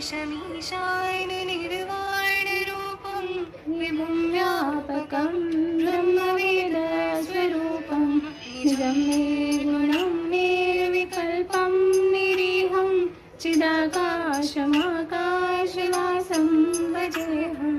ईशमीशान निर्वाणरूपं विभुं व्यापकं ब्रह्मवेदस्वरूपं निजं निर्गुणं निर्विकल्पं निरीहं चिदाकाशमाकाशवासं भजेऽहम्।